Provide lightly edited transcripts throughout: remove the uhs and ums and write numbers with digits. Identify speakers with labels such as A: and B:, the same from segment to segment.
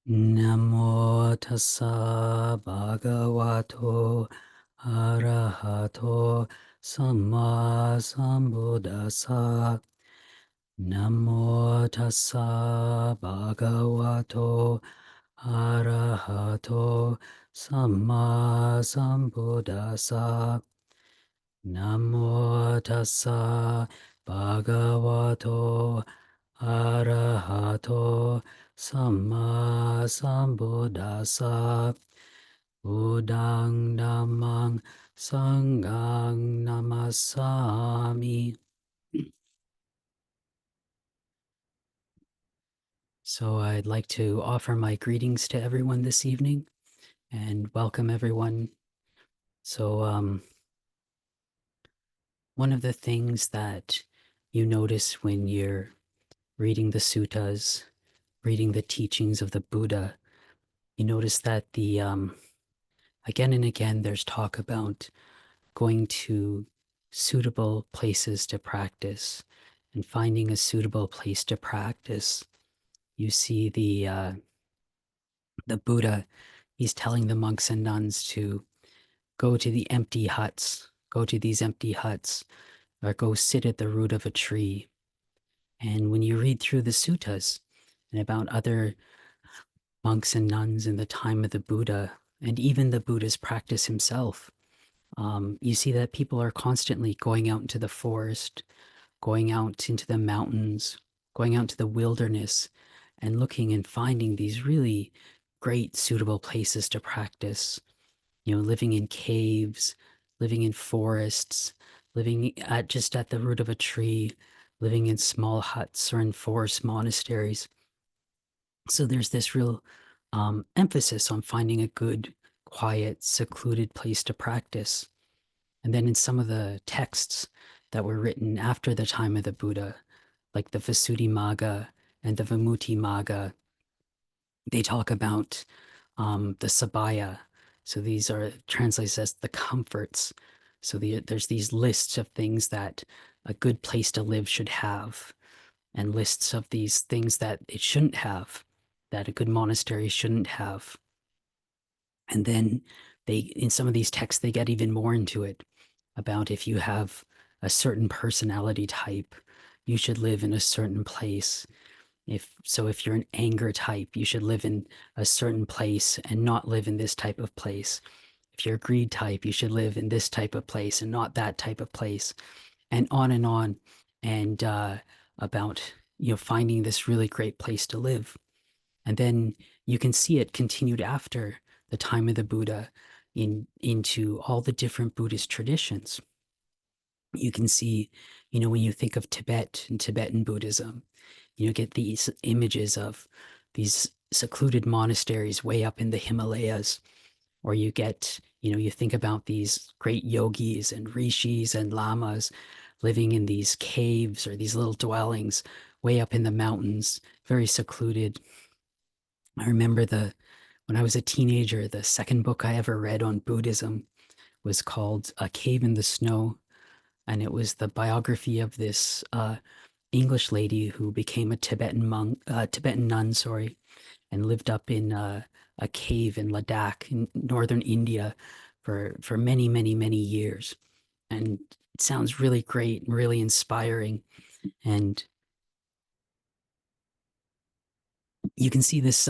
A: Namo tassa bhagavato arahato samma sambuddhassa. Namo tassa bhagavato arahato samma sambuddhassa. Namo tassa bhagavato arahato samma sambuddhassa. Buddhang dhammang sanghang namasami. So I'd like to offer my greetings to everyone this evening and welcome everyone. So one of the things that you notice when you're reading the suttas, reading the teachings of the Buddha, you notice that again and again there's talk about going to suitable places to practice and finding a suitable place to practice. You see the Buddha, he's telling the monks and nuns to go to the empty huts, go to these empty huts, or go sit at the root of a tree. And when you read through the suttas and about other monks and nuns in the time of the Buddha, and even the Buddha's practice himself, you see that people are constantly going out into the forest, going out into the mountains, going out to the wilderness, and looking and finding these really great, suitable places to practice. Living in caves, living in forests, living just at the root of a tree, living in small huts or in forest monasteries. So there's this real emphasis on finding a good, quiet, secluded place to practice. And then in some of the texts that were written after the time of the Buddha, like the Visuddhimagga and the Vimuttimagga, they talk about the sabaya. So these are translated as the comforts. So there's these lists of things that a good place to live should have, and lists of these things that it shouldn't have, that a good monastery shouldn't have. And then in some of these texts, they get even more into it about if you have a certain personality type, you should live in a certain place. If you're an anger type, you should live in a certain place and not live in this type of place. If you're a greed type, you should live in this type of place and not that type of place, and on and on. And about finding this really great place to live. And then you can see it continued after the time of the Buddha into all the different Buddhist traditions. You can see, when you think of Tibet and Tibetan Buddhism, get these images of these secluded monasteries way up in the Himalayas, or you think about these great yogis and rishis and lamas living in these caves or these little dwellings way up in the mountains, very secluded. I remember when I was a teenager, the second book I ever read on Buddhism was called A Cave in the Snow. And it was the biography of this English lady who became a Tibetan nun, sorry, and lived up in a cave in Ladakh in northern India for many, many, many years. And it sounds really great and really inspiring. And you can see this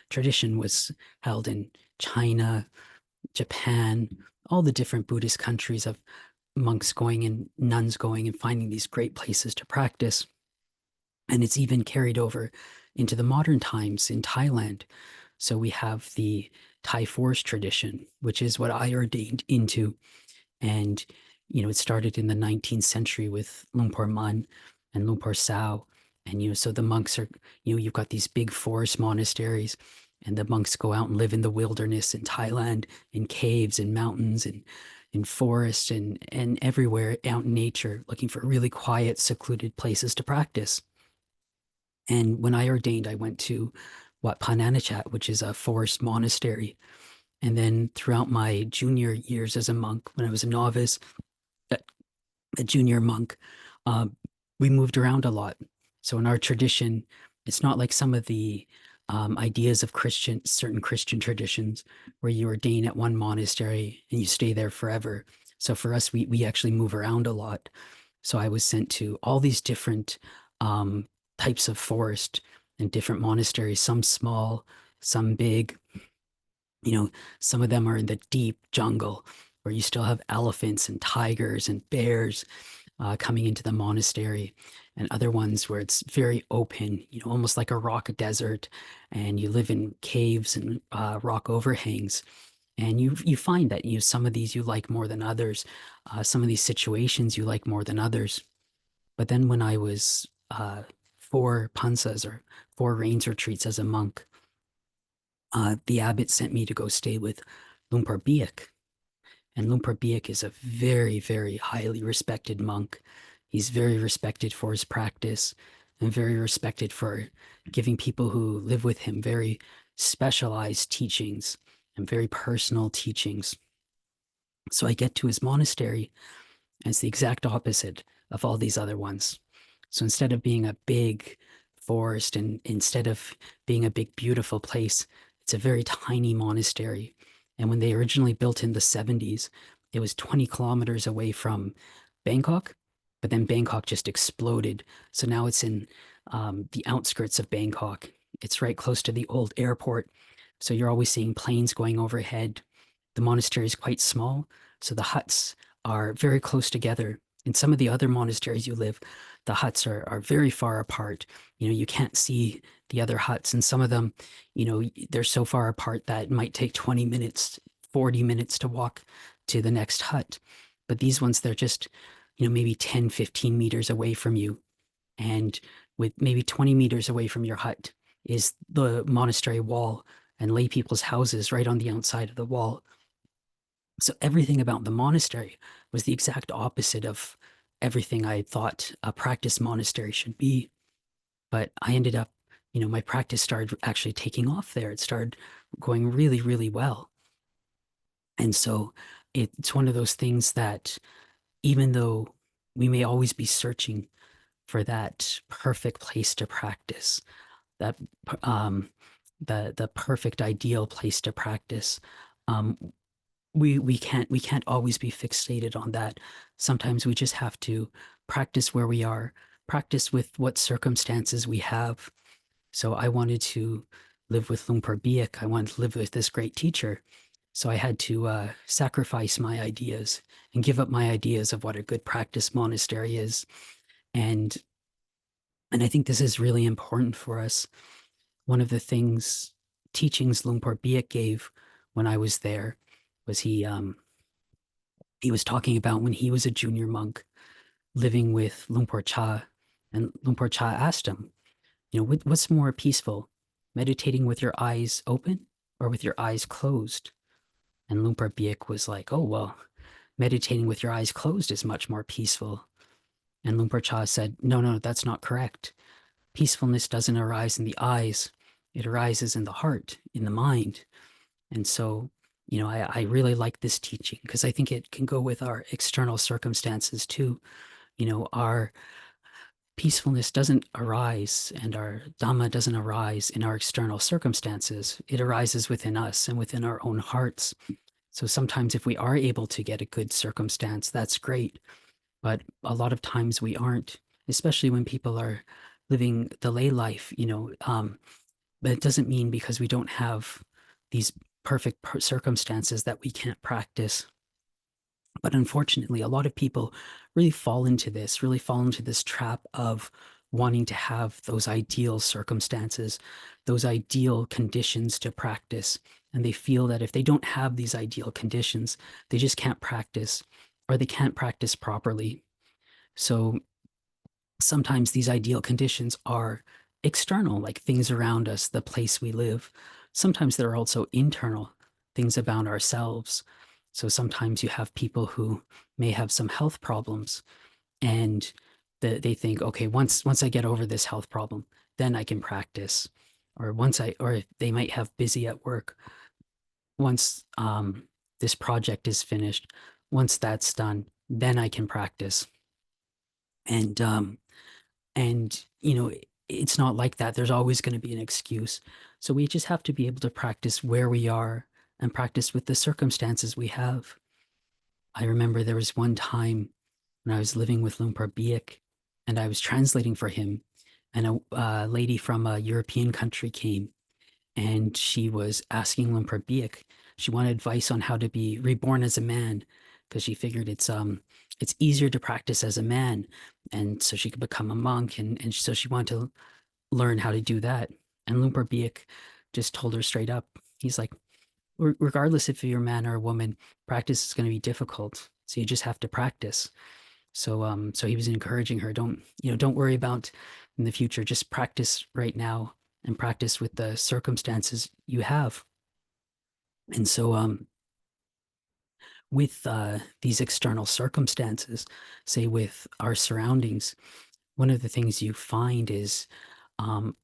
A: tradition was held in China, Japan, all the different Buddhist countries of monks going and nuns going and finding these great places to practice. And it's even carried over into the modern times in Thailand. So we have the Thai forest tradition, which is what I ordained into. And, it started in the 19th century with Lumpur Man and Lumpur Sao. And, so the monks are, you've got these big forest monasteries, and the monks go out and live in the wilderness in Thailand, in caves and mountains and in forests and everywhere out in nature, looking for really quiet, secluded places to practice. And when I ordained, I went to Wat Pah Nanachat, which is a forest monastery. And then throughout my junior years as a monk, when I was a novice, a, a junior monk, uh, we moved around a lot. So in our tradition, It's not like some of the ideas of certain Christian traditions where you ordain at one monastery and you stay there forever. So for us, we actually move around a lot. So I was sent to all these different um, types of forest and different monasteries, some small, some big. You know, some of them are in the deep jungle where you still have elephants and tigers and bears coming into the monastery, and other ones where it's very open, almost like a rock desert, and you live in caves and rock overhangs. And you find that some of these you like more than others, some of these situations you like more than others. But then when I was 4 pansas or 4 rains retreats as a monk, the abbot sent me to go stay with Lumpur Biak. And Lumpur Biak is a very, very highly respected monk. He's very respected for his practice and very respected for giving people who live with him very specialized teachings and very personal teachings. So I get to his monastery, and it's the exact opposite of all these other ones. So instead of being a big forest and instead of being a big, beautiful place, it's a very tiny monastery. And when they originally built in the 70s, it was 20 kilometers away from Bangkok, but then Bangkok just exploded. So now it's in the outskirts of Bangkok. It's right close to the old airport. So you're always seeing planes going overhead. The monastery is quite small, so the huts are very close together. In some of the other monasteries you live, the huts are very far apart. You can't see the other huts, and some of them, they're so far apart that it might take 20 minutes, 40 minutes to walk to the next hut. But these ones, they're just, maybe 10, 15 meters away from you. And with maybe 20 meters away from your hut is the monastery wall and lay people's houses right on the outside of the wall. So everything about the monastery was the exact opposite of everything I thought a practice monastery should be. But I ended up, my practice started actually taking off there. It started going really, really well. And so it's one of those things that even though we may always be searching for that perfect place to practice, that the perfect ideal place to practice, um, we can't always be fixated on that. Sometimes we just have to practice where we are, practice with what circumstances we have. So I wanted to live with Lumpur Biak. I wanted to live with this great teacher. So I had to sacrifice my ideas and give up my ideas of what a good practice monastery is. And and I think this is really important for us. One of the things teachings Lumpur Biak gave when I was there was he was talking about when he was a junior monk living with Lumpur Cha, and Lumpur Cha asked him, what's more peaceful, meditating with your eyes open or with your eyes closed? And Lumpur Biek was like, oh, well, meditating with your eyes closed is much more peaceful. And Lumpur Cha said, no, no, that's not correct. Peacefulness doesn't arise in the eyes. It arises in the heart, in the mind. And so, I really like this teaching because I think it can go with our external circumstances too. Our peacefulness doesn't arise and our Dhamma doesn't arise in our external circumstances. It arises within us and within our own hearts. So sometimes if we are able to get a good circumstance, that's great. But a lot of times we aren't, especially when people are living the lay life, but it doesn't mean because we don't have these perfect circumstances that we can't practice. But unfortunately, a lot of people really fall into this trap of wanting to have those ideal circumstances, those ideal conditions to practice. And they feel that if they don't have these ideal conditions, they just can't practice or they can't practice properly. So sometimes these ideal conditions are external, like things around us, the place we live. Sometimes they're also internal, things about ourselves. So sometimes you have people who may have some health problems and they think, okay, once I get over this health problem, then I can practice. Or they might have busy at work. Once this project is finished, once that's done, then I can practice. And and it's not like that. There's always going to be an excuse. So we just have to be able to practice where we are and practice with the circumstances we have. I remember there was one time when I was living with Lumpur Biek and I was translating for him, and a lady from a European country came and she was asking Lumpur Biek. She wanted advice on how to be reborn as a man because she figured it's easier to practice as a man, and so she could become a monk, and so she wanted to learn how to do that. And Lumpur Biek just told her straight up, he's like, regardless if you're a man or a woman, practice is going to be difficult. So you just have to practice. So he was encouraging her, don't worry about in the future, just practice right now and practice with the circumstances you have. And so with these external circumstances, say with our surroundings, one of the things you find is um,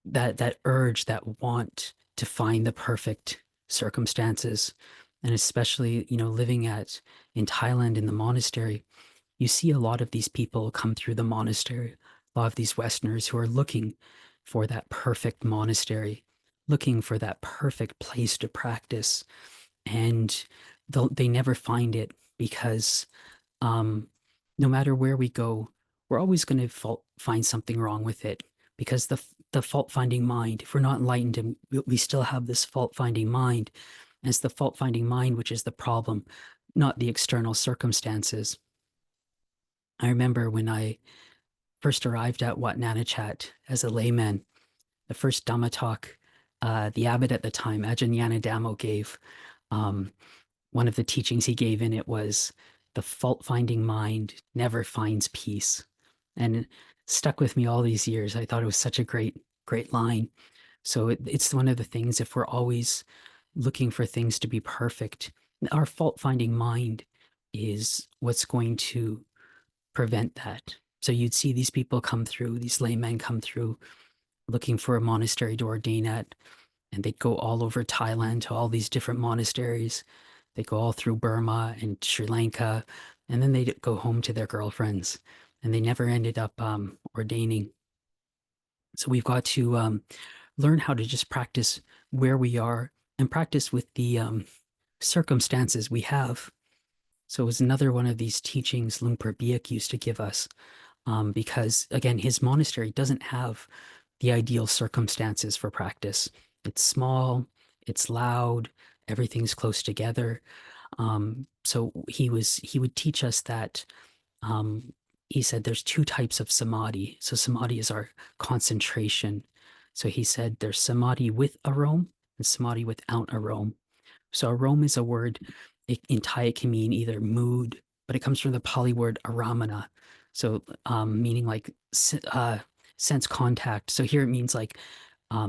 A: that urge, that want to find the perfect circumstances. And especially, living in Thailand in the monastery, you see a lot of these people come through the monastery, a lot of these Westerners who are looking for that perfect monastery, looking for that perfect place to practice. And they never find it because um, no matter where we go, we're always going to find something wrong with it, because the fault finding mind, if we're not enlightened, and we still have this fault finding mind, and it's the fault finding mind which is the problem, not the external circumstances. I remember when I first arrived at Wat Nanachat as a layman, the first Dhamma talk the abbot at the time, Ajahn Nando, gave. Um, One of the teachings he gave in it was the fault finding mind never finds peace. And it stuck with me all these years. I thought it was such a great line. So it's one of the things, if we're always looking for things to be perfect, our fault finding mind is what's going to prevent that. So you'd see these people come through, these laymen come through looking for a monastery to ordain at, and they'd go all over Thailand to all these different monasteries. They go all through Burma and Sri Lanka, and then they'd go home to their girlfriends, and they never ended up ordaining. So we've got to learn how to just practice where we are and practice with the circumstances we have. So it was another one of these teachings Lumpur Biek used to give us, because again, his monastery doesn't have the ideal circumstances for practice. It's small, it's loud, everything's close together. So he would teach us that um, he said there's two types of samadhi. So samadhi is our concentration. So he said there's samadhi with arome and samadhi without arome. So arome is a word, in Thai it can mean either mood, but it comes from the Pali word aramana. So meaning like sense contact. So here it means like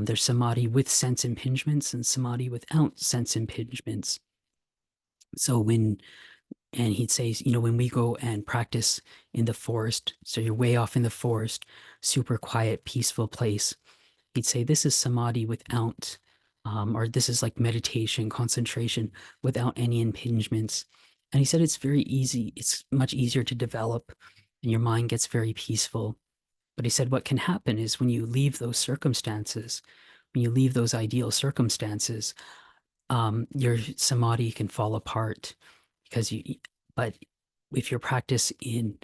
A: there's samadhi with sense impingements and samadhi without sense impingements. So and he'd say, when we go and practice in the forest, so you're way off in the forest, super quiet, peaceful place, he'd say, this is samadhi without, or this is like meditation, concentration without any impingements. And he said it's very easy, it's much easier to develop, and your mind gets very peaceful. But he said what can happen is when you leave those circumstances, when you leave those ideal circumstances, your samadhi can fall apart because but if your practice in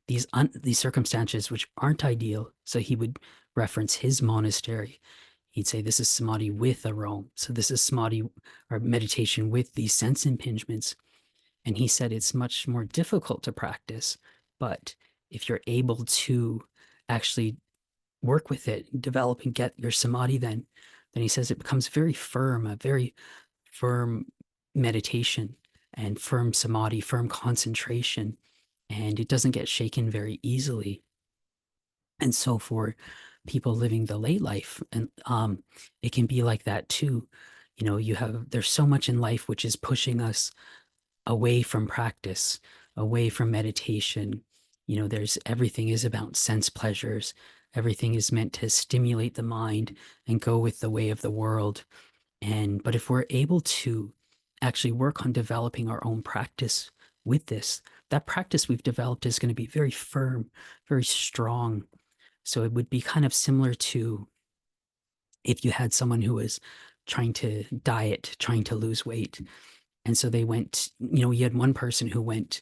A: these circumstances which aren't ideal, so he would reference his monastery. He'd say this is samadhi with arome. So this is samadhi or meditation with these sense impingements. And he said it's much more difficult to practice, but if you're able to actually work with it, develop and get your samadhi, then he says it becomes very firm, a very firm meditation and firm samadhi, firm concentration, and it doesn't get shaken very easily. And so for people living the lay life, and it can be like that too. There's so much in life which is pushing us away from practice, away from meditation. There's everything is about sense pleasures. Everything is meant to stimulate the mind and go with the way of the world. But if we're able to actually work on developing our own practice with this, that practice we've developed is going to be very firm, very strong. So it would be kind of similar to if you had someone who was trying to diet, trying to lose weight. And so they went, you had one person who went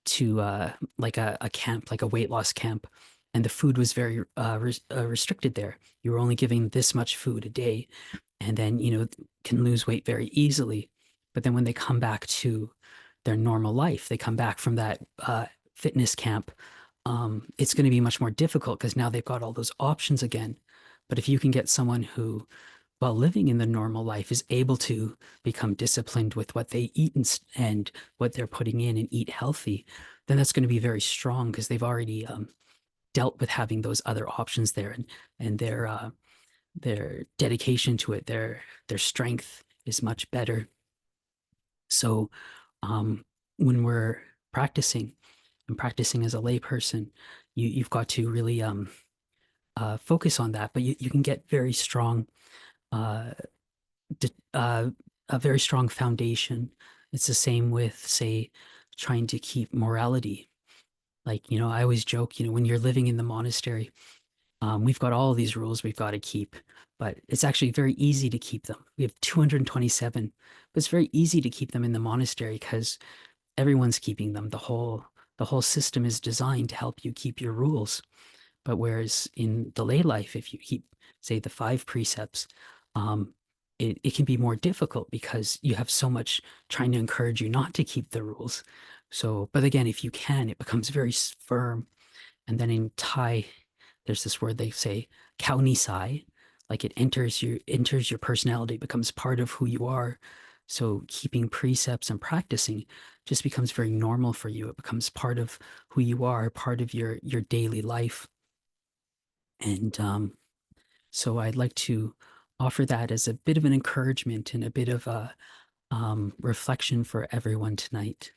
A: to like a camp, like a weight loss camp, and the food was very restricted there. You were only giving this much food a day, and then, can lose weight very easily. But then when they come back to their normal life, they come back from that fitness camp, it's going to be much more difficult because now they've got all those options again. But if you can get someone who, while living in the normal life, is able to become disciplined with what they eat and what they're putting in and eat healthy, then that's going to be very strong because they've already dealt with having those other options there, and their dedication to it, their strength is much better. So when we're practicing and practicing as a layperson, you've got to really focus on that. But you can get very strong, uh, a very strong foundation. It's the same with, say, trying to keep morality. Like, I always joke, when you're living in the monastery, we've got all these rules we've got to keep, but it's actually very easy to keep them. We have 227, but it's very easy to keep them in the monastery because everyone's keeping them. The whole system is designed to help you keep your rules. But whereas in the lay life, if you keep, say, the five precepts, um, it can be more difficult because you have so much trying to encourage you not to keep the rules. So, but again, if you can, it becomes very firm. And then in Thai, there's this word they say, "Khao Nisai," like it enters your personality, becomes part of who you are. So keeping precepts and practicing just becomes very normal for you. It becomes part of who you are, part of your daily life. And so I'd like to offer that as a bit of an encouragement and a bit of a reflection for everyone tonight.